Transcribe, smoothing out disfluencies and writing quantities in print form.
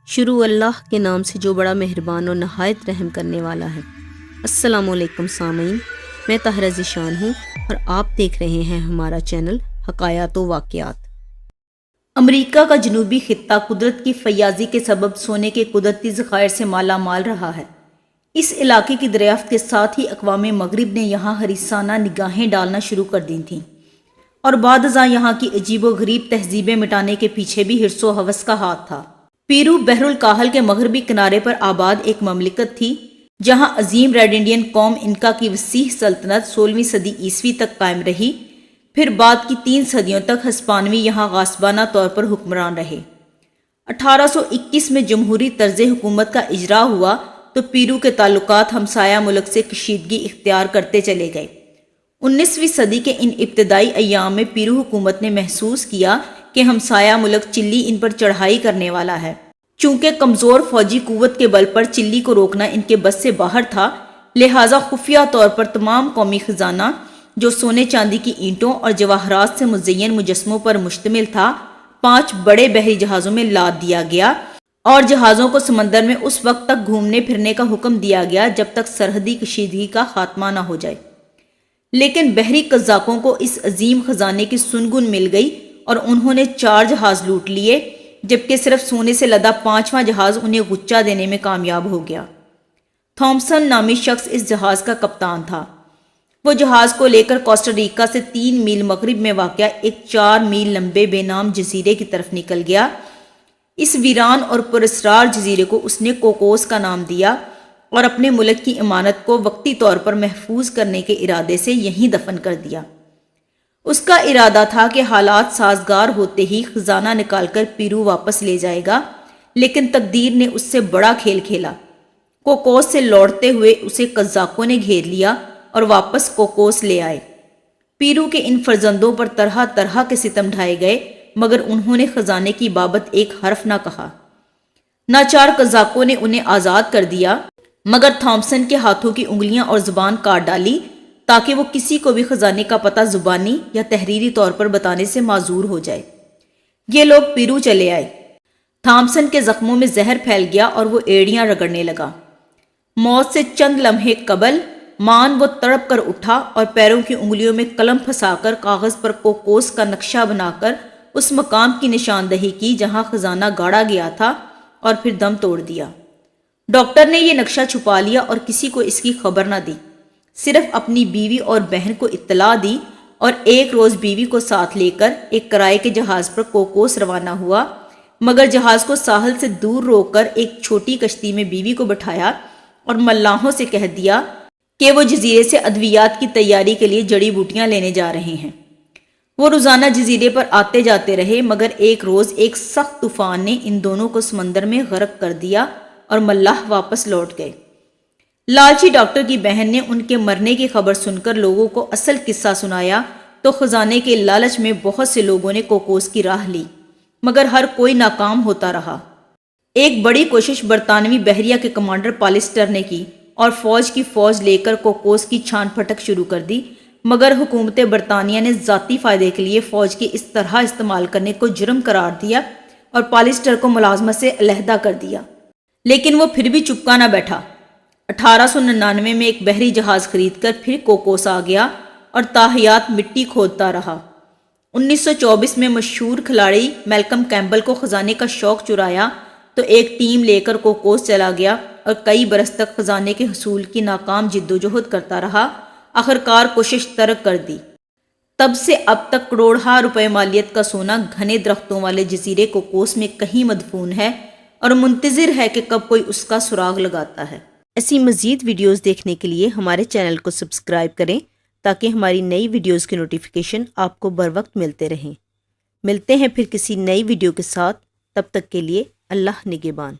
شروع اللہ کے نام سے جو بڑا مہربان اور نہایت رحم کرنے والا ہے۔ السلام علیکم سامعین، میں طاہرہ ذیشان ہوں اور آپ دیکھ رہے ہیں ہمارا چینل حکایات و واقعات۔ امریکہ کا جنوبی خطہ قدرت کی فیاضی کے سبب سونے کے قدرتی ذخائر سے مالا مال رہا ہے۔ اس علاقے کی دریافت کے ساتھ ہی اقوام مغرب نے یہاں حریصانہ نگاہیں ڈالنا شروع کر دی تھیں، اور بعد ازاں یہاں کی عجیب و غریب تہذیبیں مٹانے کے پیچھے بھی حرص و ہوس کا ہاتھ تھا۔ پیرو بحر الکاہل کے مغربی کنارے پر آباد ایک مملکت تھی، جہاں عظیم ریڈ انڈین قوم انکا کی وسیع سلطنت 16ویں صدی عیسوی تک قائم رہی۔ پھر بعد کی 3 صدیوں تک ہسپانوی یہاں غاصبانہ طور پر حکمران رہے۔ 1821 میں جمہوری طرز حکومت کا اجرا ہوا تو پیرو کے تعلقات ہمسایہ ملک سے کشیدگی اختیار کرتے چلے گئے۔ 19ویں صدی کے ان ابتدائی ایام میں پیرو حکومت نے محسوس کیا کہ ہمسایہ ملک چلی ان پر چڑھائی کرنے والا ہے۔ چونکہ کمزور فوجی قوت کے بل پر چلی کو روکنا ان کے بس سے باہر تھا، لہٰذا خفیہ طور پر تمام قومی خزانہ جو سونے چاندی کی اینٹوں اور جواہرات سے مزین مجسموں پر مشتمل تھا، 5 بڑے بحری جہازوں میں لاد دیا گیا، اور جہازوں کو سمندر میں اس وقت تک گھومنے پھرنے کا حکم دیا گیا جب تک سرحدی کشیدگی کا خاتمہ نہ ہو جائے۔ لیکن بحری قزاقوں کو اس عظیم خزانے کی سنگن مل گئی اور انہوں نے 4 جہاز لوٹ لیے، جبکہ صرف سونے سے لدا 5واں جہاز انہیں غچہ دینے میں کامیاب ہو گیا۔ تھامسن نامی شخص اس جہاز کا کپتان تھا۔ وہ جہاز کو لے کر کوسٹاریکا سے 3 میل مغرب میں واقع ایک 4 میل لمبے بے نام جزیرے کی طرف نکل گیا۔ اس ویران اور پراسرار جزیرے کو اس نے کوکوس کا نام دیا اور اپنے ملک کی امانت کو وقتی طور پر محفوظ کرنے کے ارادے سے یہیں دفن کر دیا۔ اس کا ارادہ تھا کہ حالات سازگار ہوتے ہی خزانہ نکال کر پیرو واپس لے جائے گا، لیکن تقدیر نے اس سے بڑا کھیل کھیلا۔ کوکوس سے لوٹتے ہوئے اسے قزاقوں نے گھیر لیا اور واپس کوکوس لے آئے۔ پیرو کے ان فرزندوں پر طرح طرح کے ستم ڈھائے گئے، مگر انہوں نے خزانے کی بابت ایک حرف نہ کہا۔ ناچار قزاقوں نے انہیں آزاد کر دیا، مگر تھامسن کے ہاتھوں کی انگلیاں اور زبان کاٹ ڈالی تاکہ وہ کسی کو بھی خزانے کا پتہ زبانی یا تحریری طور پر بتانے سے معذور ہو جائے۔ یہ لوگ پیرو چلے آئے۔ تھامسن کے زخموں میں زہر پھیل گیا اور وہ ایڑیاں رگڑنے لگا۔ موت سے چند لمحے قبل وہ تڑپ کر اٹھا اور پیروں کی انگلیوں میں قلم پھنسا کر کاغذ پر کوکوس کا نقشہ بنا کر اس مقام کی نشاندہی کی جہاں خزانہ گاڑا گیا تھا، اور پھر دم توڑ دیا۔ ڈاکٹر نے یہ نقشہ چھپا لیا اور کسی کو اس کی خبر نہ دی، صرف اپنی بیوی اور بہن کو اطلاع دی، اور ایک روز بیوی کو ساتھ لے کر ایک کرائے کے جہاز پر کوکوس روانہ ہوا، مگر جہاز کو ساحل سے دور روک کر ایک چھوٹی کشتی میں بیوی کو بٹھایا اور ملاحوں سے کہہ دیا کہ وہ جزیرے سے ادویات کی تیاری کے لیے جڑی بوٹیاں لینے جا رہے ہیں۔ وہ روزانہ جزیرے پر آتے جاتے رہے، مگر ایک روز ایک سخت طوفان نے ان دونوں کو سمندر میں غرق کر دیا اور ملاح واپس لوٹ گئے۔ لالچی ڈاکٹر کی بہن نے ان کے مرنے کی خبر سن کر لوگوں کو اصل قصہ سنایا تو خزانے کے لالچ میں بہت سے لوگوں نے کوکوس کی راہ لی، مگر ہر کوئی ناکام ہوتا رہا۔ ایک بڑی کوشش برطانوی بحریہ کے کمانڈر پالسٹر نے کی اور فوج کی فوج لے کر کوکوس کی چھان پھٹک شروع کر دی، مگر حکومت برطانیہ نے ذاتی فائدے کے لیے فوج کے اس طرح استعمال کرنے کو جرم قرار دیا اور پالسٹر کو ملازمت سے علیحدہ کر دیا۔ لیکن وہ پھر بھی چپکا نہ بیٹھا۔ 1899 میں ایک بحری جہاز خرید کر پھر کوکوس آ گیا اور تاحیات مٹی کھودتا رہا۔ 1924 میں مشہور کھلاڑی میلکم کیمبل کو خزانے کا شوق چرایا تو ایک ٹیم لے کر کوکوس چلا گیا اور کئی برس تک خزانے کے حصول کی ناکام جدوجہد کرتا رہا۔ آخرکار کوشش ترک کر دی۔ تب سے اب تک کروڑہا روپے مالیت کا سونا گھنے درختوں والے جزیرے کوکوس میں کہیں مدفون ہے اور منتظر ہے کہ کب کوئی اس کا سراغ لگاتا ہے۔ ایسی مزید ویڈیوز دیکھنے کے لیے ہمارے چینل کو سبسکرائب کریں تاکہ ہماری نئی ویڈیوز کی نوٹیفیکیشن آپ کو بر وقت ملتے رہیں۔ ملتے ہیں پھر کسی نئی ویڈیو کے ساتھ، تب تک کے لیے اللہ نگہبان۔